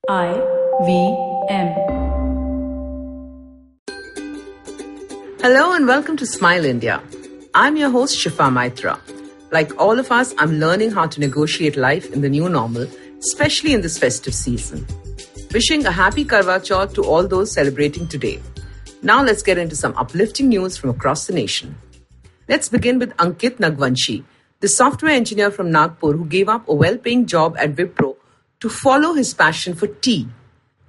IVM. Hello and welcome to Smile India. I'm your host Shifa Maitra. Like all of us, I'm learning how to negotiate life in the new normal, especially in this festive season. Wishing a happy Karwa Chauth to all those celebrating today. Now let's get into some uplifting news from across the nation. Let's begin with Ankit Nagvanshi, the software engineer from Nagpur who gave up a well-paying job at Wipro to follow his passion for tea.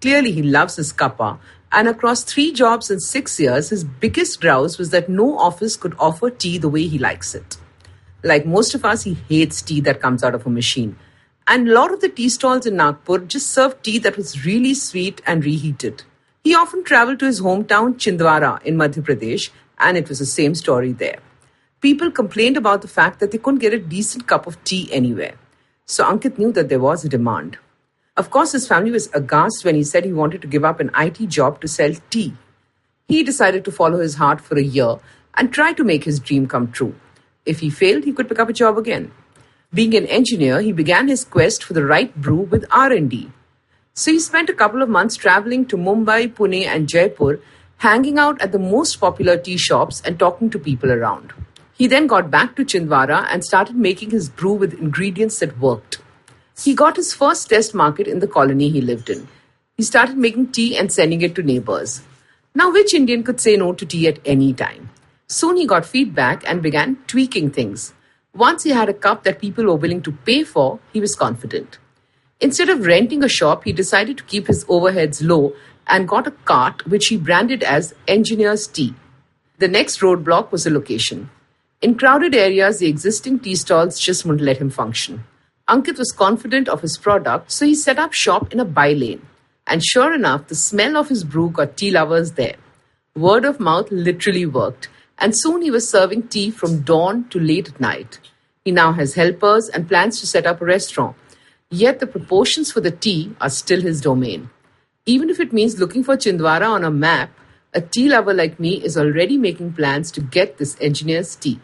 Clearly, he loves his kappa, and across 3 jobs in 6 years, his biggest grouse was that no office could offer tea the way he likes it. Like most of us, he hates tea that comes out of a machine. And a lot of the tea stalls in Nagpur just served tea that was really sweet and reheated. He often traveled to his hometown Chhindwara in Madhya Pradesh, and it was the same story there. People complained about the fact that they couldn't get a decent cup of tea anywhere. So Ankit knew that there was a demand. Of course, his family was aghast when he said he wanted to give up an IT job to sell tea. He decided to follow his heart for a year and try to make his dream come true. If he failed, he could pick up a job again. Being an engineer, he began his quest for the right brew with R&D. So he spent a couple of months traveling to Mumbai, Pune and Jaipur, hanging out at the most popular tea shops and talking to people around. He then got back to Chhindwara and started making his brew with ingredients that worked. He got his first test market in the colony he lived in. He started making tea and sending it to neighbors. Now, which Indian could say no to tea at any time? Soon he got feedback and began tweaking things. Once he had a cup that people were willing to pay for, he was confident. Instead of renting a shop, he decided to keep his overheads low and got a cart which he branded as Engineer's Tea. The next roadblock was a location. In crowded areas, the existing tea stalls just wouldn't let him function. Ankit was confident of his product, so he set up shop in a by-lane. And sure enough, the smell of his brew got tea lovers there. Word of mouth literally worked, and soon he was serving tea from dawn to late at night. He now has helpers and plans to set up a restaurant. Yet the proportions for the tea are still his domain. Even if it means looking for Chhindwara on a map, a tea lover like me is already making plans to get this engineer's tea.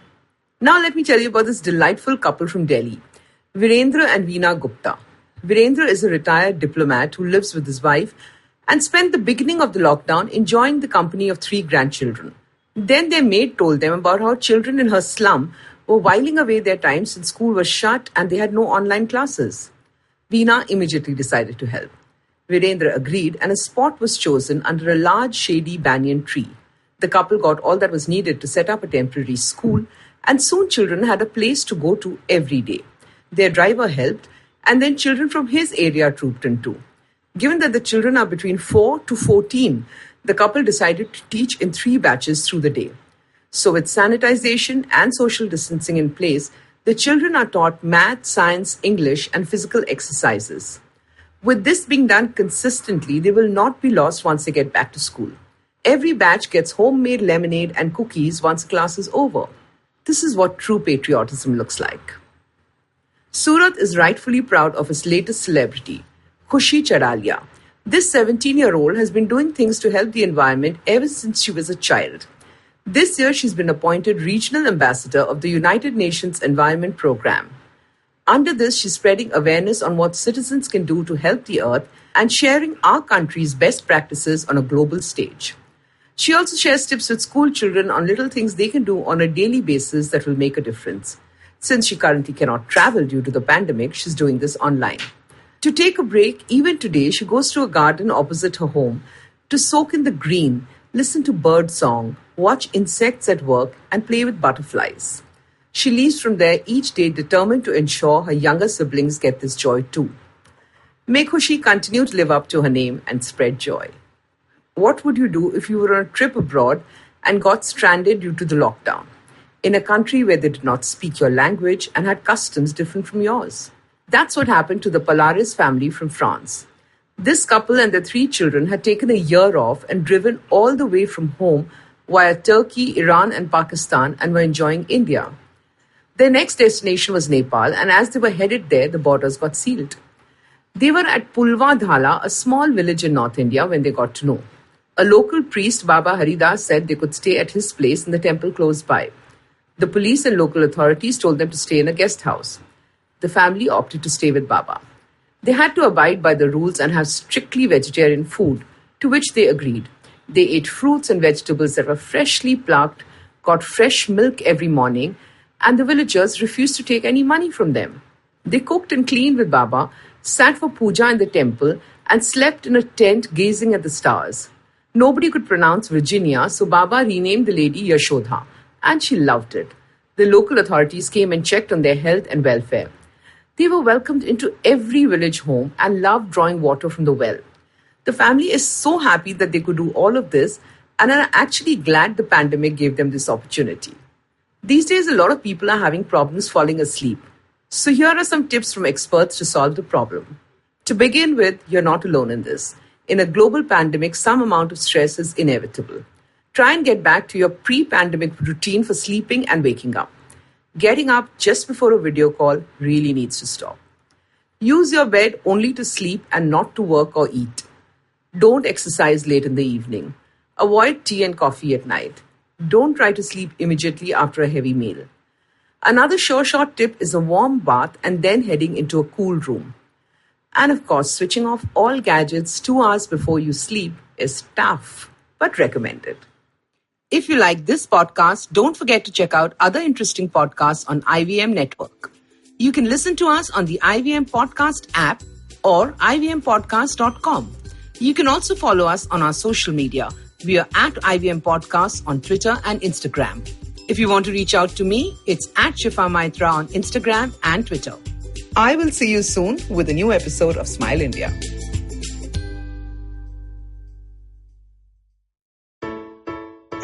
Now let me tell you about this delightful couple from Delhi, Virendra and Veena Gupta. Virendra is a retired diplomat who lives with his wife and spent the beginning of the lockdown enjoying the company of 3 grandchildren. Then their maid told them about how children in her slum were whiling away their time since school was shut and they had no online classes. Veena immediately decided to help. Virendra agreed and a spot was chosen under a large shady banyan tree. The couple got all that was needed to set up a temporary school, and soon children had a place to go to every day. Their driver helped, and then children from his area trooped in too. Given that the children are between 4 to 14, the couple decided to teach in 3 batches through the day. So with sanitization and social distancing in place, the children are taught math, science, English, and physical exercises. With this being done consistently, they will not be lost once they get back to school. Every batch gets homemade lemonade and cookies once class is over. This is what true patriotism looks like. Surat is rightfully proud of its latest celebrity, Khushi Chadalia. This 17-year-old has been doing things to help the environment ever since she was a child. This year, she's been appointed Regional Ambassador of the United Nations Environment Programme. Under this, she's spreading awareness on what citizens can do to help the earth and sharing our country's best practices on a global stage. She also shares tips with school children on little things they can do on a daily basis that will make a difference. Since she currently cannot travel due to the pandemic, she's doing this online. To take a break, even today, she goes to a garden opposite her home to soak in the green, listen to bird song, watch insects at work, and play with butterflies. She leaves from there each day determined to ensure her younger siblings get this joy too. May Khushi continue to live up to her name and spread joy. What would you do if you were on a trip abroad and got stranded due to the lockdown, in a country where they did not speak your language and had customs different from yours? That's what happened to the Polaris family from France. This couple and their 3 children had taken a year off and driven all the way from home via Turkey, Iran and Pakistan and were enjoying India. Their next destination was Nepal, and as they were headed there, the borders got sealed. They were at Pulwa Dhala, a small village in North India, when they got to know. A local priest, Baba Haridas, said they could stay at his place in the temple close by. The police and local authorities told them to stay in a guest house. The family opted to stay with Baba. They had to abide by the rules and have strictly vegetarian food, to which they agreed. They ate fruits and vegetables that were freshly plucked, got fresh milk every morning, and the villagers refused to take any money from them. They cooked and cleaned with Baba, sat for puja in the temple, and slept in a tent gazing at the stars. Nobody could pronounce Virginia, so Baba renamed the lady Yashodha, and she loved it. The local authorities came and checked on their health and welfare. They were welcomed into every village home and loved drawing water from the well. The family is so happy that they could do all of this and are actually glad the pandemic gave them this opportunity. These days, a lot of people are having problems falling asleep. So here are some tips from experts to solve the problem. To begin with, you're not alone in this. In a global pandemic, some amount of stress is inevitable. Try and get back to your pre-pandemic routine for sleeping and waking up. Getting up just before a video call really needs to stop. Use your bed only to sleep and not to work or eat. Don't exercise late in the evening. Avoid tea and coffee at night. Don't try to sleep immediately after a heavy meal. Another sure shot tip is a warm bath and then heading into a cool room. And of course, switching off all gadgets 2 hours before you sleep is tough, but recommended. If you like this podcast, don't forget to check out other interesting podcasts on IVM Network. You can listen to us on the IVM Podcast app or ivmpodcast.com. You can also follow us on our social media. We are at IVM Podcasts on Twitter and Instagram. If you want to reach out to me, it's at Shifa Maitra on Instagram and Twitter. I will see you soon with a new episode of Smile India.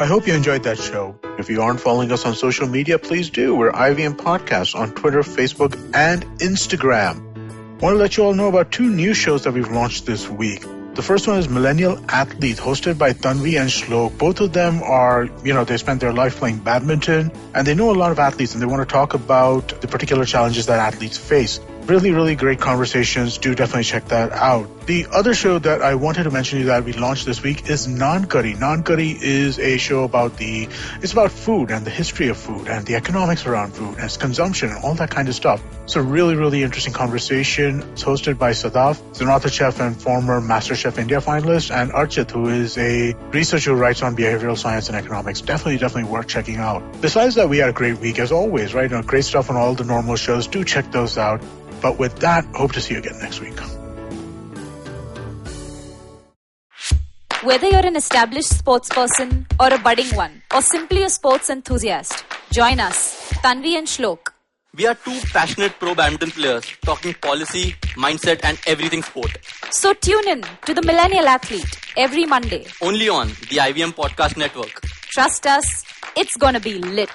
I hope you enjoyed that show. If you aren't following us on social media, please do. We're IVM Podcasts on Twitter, Facebook, and Instagram. I want to let you all know about 2 new shows that we've launched this week. The first one is Millennial Athlete, hosted by Tanvi and Shlok. Both of them are, they spent their life playing badminton, and they know a lot of athletes, and they want to talk about the particular challenges that athletes face. Really, really great conversations. Do definitely check that out. The other show that I wanted to mention to you that we launched this week is Naan Curry. Naan Curry is a show it's about food and the history of food and the economics around food and its consumption and all that kind of stuff. It's a really, really interesting conversation. It's hosted by Sadaf, he's an author chef and former MasterChef India finalist, and Archit, who is a researcher who writes on behavioral science and economics. Definitely worth checking out. Besides that, we had a great week as always, right? Great stuff on all the normal shows. Do check those out. But with that, hope to see you again next week. Whether you're an established sports person or a budding one, or simply a sports enthusiast, join us, Tanvi and Shlok. We are 2 passionate pro badminton players talking policy, mindset and everything sport. So tune in to the Millennial Athlete every Monday. Only on the IVM Podcast Network. Trust us, it's gonna be lit.